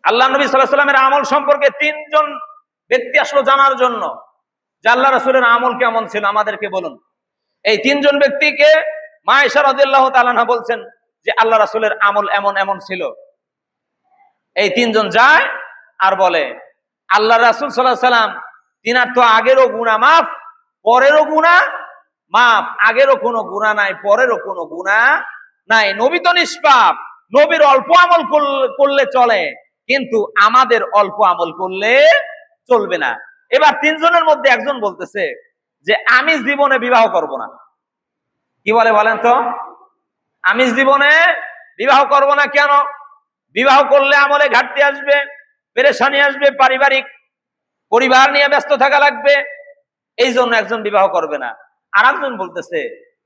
আল্লাহ নবী সাল্লাল্লাহু আলাইহি ওয়াসাল্লামের আমল সম্পর্কে তিনজন ব্যক্তি আসলো জানার জন্য যে আল্লাহ রাসূলের আমল কেমন ছিল আমাদেরকে বলুন। এই তিনজন ব্যক্তিকে মা আয়েশা রাদিয়াল্লাহু তাআলা আনহা বলছেন যে আল্লাহ রাসূলের আমল এমন এমন ছিল। এই তিনজন যায় আর বলে আল্লাহ রাসূল সাল্লাল্লাহু আলাইহি ওয়াসাল্লাম তিনার তো আগেরও গুনাহ মাফ, পরেরও গুনাহ মাফ, আগেরও কোনো গুনাহ নাই, পরেরও কোনো গুনাহ নাই। নবী তো নিষ্পাপ, নবীর অল্প আমল করলে চলে, কিন্তু আমাদের অল্প আমল করলে চলবে না। এবার তিনজনের মধ্যে একজন বলতেছে যে আমি জীবনে বিবাহ করব না। কি বলে বলেন তো? আমি জীবনে বিবাহ করব না। কেন? বিবাহ করলে আমলে ঘাটতি আসবে, পেরেশানি আসবে, পারিবারিক পরিবার নিয়ে ব্যস্ত থাকা লাগবে, এই জন্য একজন বিবাহ করবে না। আর একজন বলতেছে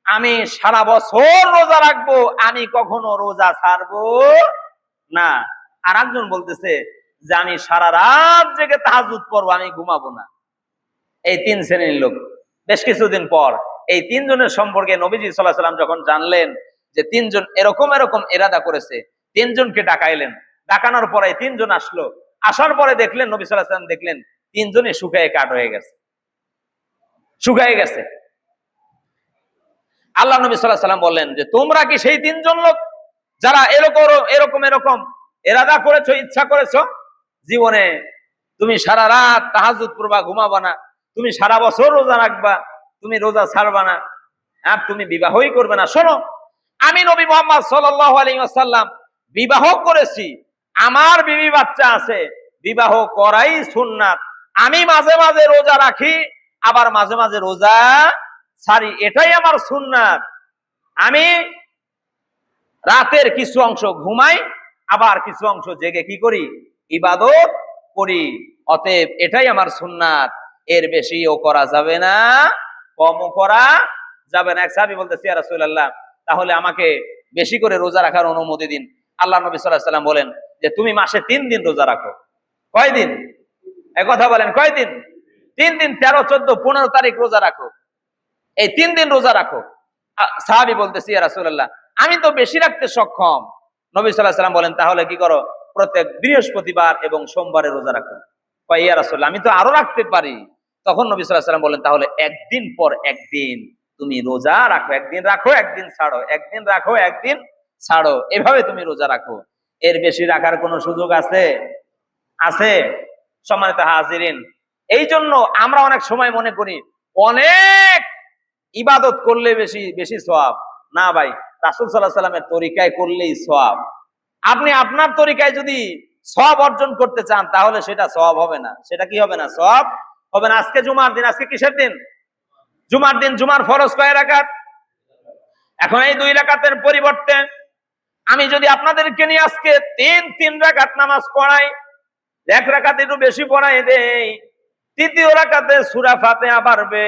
আমি সারা বছর রোজা রাখবো, আমি কখনো রোজা ছাড়বো না। আর একজন বলতেছে যে আমি সারা রাত জেগে তাহাজ্জুদ পড়বো, আমি ঘুমাবো না। এই তিন শ্রেণীর লোক। বেশ কিছুদিন পর এই তিনজনের সম্পর্কে নবীজি সাল্লাল্লাহু আলাইহি ওয়াসাল্লাম যখন জানলেন যে তিনজন এরকম এরকম ইরাদা করেছে, তিনজনকে ডাকাইলেন। ডাকানোর পরে তিনজন আসলো। আসার পরে দেখলেন নবী সাল্লাল্লাহু আলাইহি ওয়াসাল্লাম দেখলেন তিনজনই শুকায়ে কাঠ হয়ে গেছে, শুকায়ে গেছে। আল্লাহ নবী সাল্লাল্লাহু আলাইহি ওয়াসাল্লাম বললেন যে তোমরা কি সেই তিনজন লোক যারা এরকম এরকম ইরাদা করেছো, ইচ্ছা করেছো জীবনে তুমি সারা রাত তাহাজ্জুদ পড়বা, ঘুমাবা না, তুমি সারা বছর রোজা রাখবা, তুমি রোজা ছাড়বা না, আর তুমি বিবাহই করবে না? শোনো, আমি নবী মুহাম্মদ সাল্লাল্লাহু আলাইহি ওয়াসাল্লাম বিবাহ করেছি, আমার বিবি বাচ্চা আছে, বিবাহ করাই সুন্নাত। আমি মাঝে মাঝে রোজা রাখি, আবার মাঝে মাঝে রোজা ছাড়ি, এটাই আমার সুন্নাত। আমি রাতের কিছু অংশ ঘুমাই, আবার কিছু অংশ জেগে কি করি? ইবাদত করি। অতএব এটাই আমার সুন্নাত, এর বেশিও করা যাবে না, কমও করা যাবে না। এক সাহাবী বলতেছে ইয়া রাসূলুল্লাহ, তাহলে আমাকে বেশি করে রোজা রাখার অনুমতি দিন। আল্লাহ নবী সাল্লাল্লাহু আলাইহি ওয়াসাল্লাম বলেন যে তুমি মাসে 3 দিন রোজা রাখো। কয় দিন? এক কথা বলেন, কয় দিন? 3 দিন, 13, 14, 15 তারিখ রোজা রাখো। এই 3 দিন রোজা রাখো। সাহাবী বলতেছে ইয়া রাসূলুল্লাহ, আমি তো বেশি রাখতে সক্ষম। নবী সাল্লাল্লাহু আলাইহি ওয়াসাল্লাম বলেন তাহলে কি করো? প্রত্যেক বৃহস্পতিবার এবং সোমবারে রোজা রাখো। কয় ইয়া রাসূলুল্লাহ, আমি তো আরো রাখতে পারি। তখন নবী সাল্লাল্লাহু আলাইহি ওয়াসাল্লাম বলেন তাহলে একদিন পর একদিন তুমি রোজা রাখো, একদিন রাখো একদিন ছাড়ো, একদিন রাখো একদিন ছাড়ো, এভাবে তুমি রোজা রাখো। এর বেশি রাখার কোনো সুযোগ আছে? আছে? সম্মানিত হাজিরিন, এই জন্য আমরা অনেক সময় মনে করি অনেক ইবাদত করলে বেশি বেশি সওয়াব। না ভাই, রাসূল সাল্লাল্লাহু আলাইহি ওয়াসাল্লামের তরিকায় করলেই সওয়াব। আপনি আপনার তরিকায় যদি সওয়াব অর্জন করতে চান তাহলে সেটা সওয়াব হবে না। সেটা কি হবে না? সওয়াব হবে না। আজকে জুমার দিন, আজকে কিসের দিন? জুমার দিন। জুমার ফরজ কয় রাকাত? এখন এই 2 রাকাতের পরিবর্তে আমি যদি আপনাদেরকে নিয়ে আজকে 3 রাকাত নামাজ পড়াই, 1 রাকাত একটু বেশি পড়াই দেই, তৃতীয় রাকাতে সূরা ফাতিহা বাড়বে,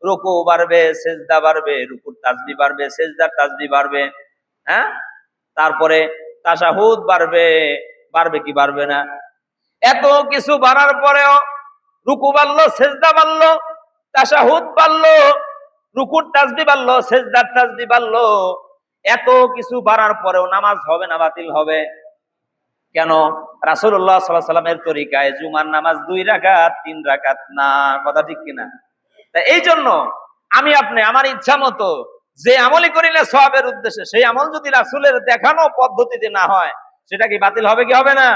রুকু বাড়বে, সিজদা বাড়বে, রুকুর তাসবিহ বাড়বে, সিজদার তাসবিহ বাড়বে, হ্যাঁ, তারপরে তাশাহুদ বাড়বে, বাড়বে কি বাড়বে না? এত কিছু বাড়ার পরেও রুকু বাড়লো, সিজদা বাড়লো, তাশাহুদ বাড়লো, রুকুর তাসবিহ বাড়লো, সিজদার তাসবিহ বাড়লো, এত কিছু বাড়ার পরেও নামাজ হবে না, বাতিল হবে। কেন? রাসূলুল্লাহ সাল্লাল্লাহু আলাইহি ওয়াসাল্লামের তরিকায় জুমার নামাজ 2 রাকাত, 3 রাকাত না। কথা ঠিক কিনা? তাই এই জন্য আমি আপনি আমার ইচ্ছা মতো যে আমলই করিলে সওয়াবের উদ্দেশ্যে, সেই আমল যদি রাসূলের দেখানো পদ্ধতিতে না হয়, সেটা কি বাতিল হবে কি হবে না?